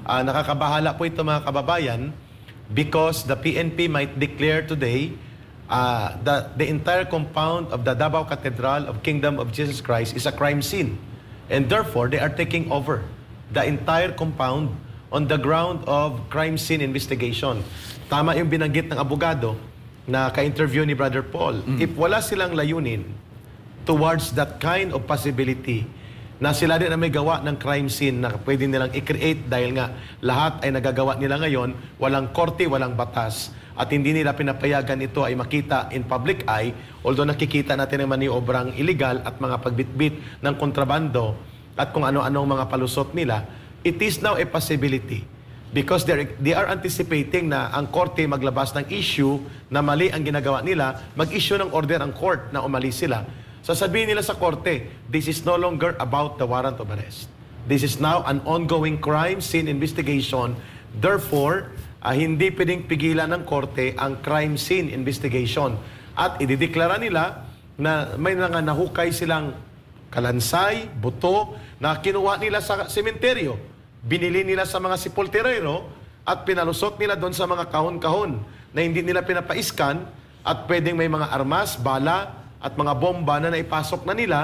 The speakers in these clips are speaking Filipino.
Nakakabahala po ito mga kababayan because the PNP might declare today the entire compound of the Davao Cathedral of Kingdom of Jesus Christ is a crime scene. And therefore, they are taking over the entire compound on the ground of crime scene investigation. Tama yung binanggit ng abogado na ka-interview ni Brother Paul. If wala silang layunin towards that kind of possibility na sila din ang may gawa ng crime scene na pwede nilang i-create dahil nga lahat ay nagagawa nila ngayon, walang korte, walang batas, at hindi nila pinapayagan ito ay makita in public eye, although nakikita natin ang maniobrang illegal at mga pagbitbit ng kontrabando at kung ano-anong mga palusot nila, it is now a possibility because they are anticipating na ang korte maglabas ng issue na mali ang ginagawa nila, mag-issue ng order ang court na umalis sila. Sasabihin nila sa korte, this is no longer about the warrant of arrest. This is now an ongoing crime scene investigation. Therefore, hindi pwedeng pigilan ng korte ang crime scene investigation. At idideklara nila na may mga nahukay silang kalansay, buto, na kinuha nila sa sementeryo. Binili nila sa mga sepulturero at pinalusot nila doon sa mga kahon-kahon na hindi nila pinapaiskan at pwedeng may mga armas, bala, at mga bomba na naipasok na nila,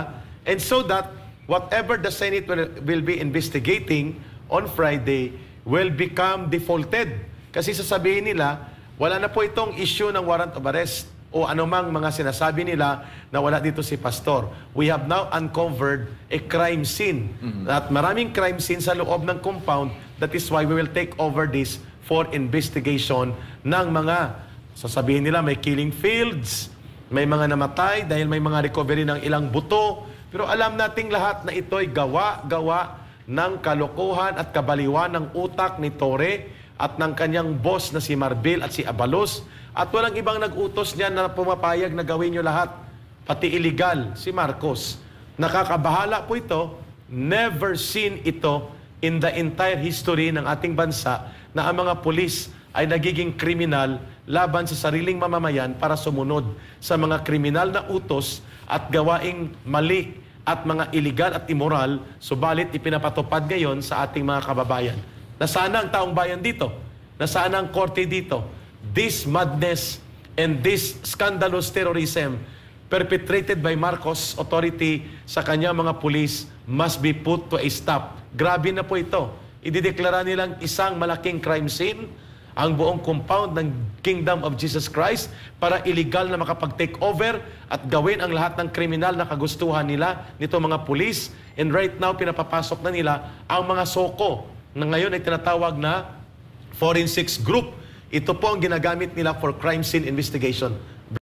and so that whatever the Senate will be investigating on Friday will become defaulted. Kasi sasabihin nila, wala na po itong issue ng warrant of arrest o anumang mga sinasabi nila na wala dito si Pastor. We have now uncovered a crime scene. At maraming crime scene sa loob ng compound. That is why we will take over this for investigation ng mga, sasabihin nila may killing fields, may mga namatay dahil may mga recovery ng ilang buto. Pero alam nating lahat na ito'y gawa-gawa ng kalokohan at kabaliwan ng utak ni Torre at ng kanyang boss na si Marbil at si Abalos. At walang ibang nag-utos niyan na pumapayag na gawin nyo lahat. Pati illegal, si Marcos. Nakakabahala po ito. Never seen ito in the entire history ng ating bansa na ang mga pulis ay nagiging kriminal laban sa sariling mamamayan para sumunod sa mga kriminal na utos at gawaing mali at mga illegal at immoral, subalit ipinapatupad ngayon sa ating mga kababayan. Nasaan ang taong bayan dito? Nasaan ang korte dito? This madness and this scandalous terrorism perpetrated by Marcos authority sa kanyang mga pulis must be put to a stop. Grabe na po ito. Idideklara nilang isang malaking crime scene ang buong compound ng Kingdom of Jesus Christ para illegal na makapag-take over at gawin ang lahat ng kriminal na kagustuhan nila nito mga pulis. And right now, pinapapasok na nila ang mga soko na ngayon ay tinatawag na forensics group. Ito po ang ginagamit nila for crime scene investigation.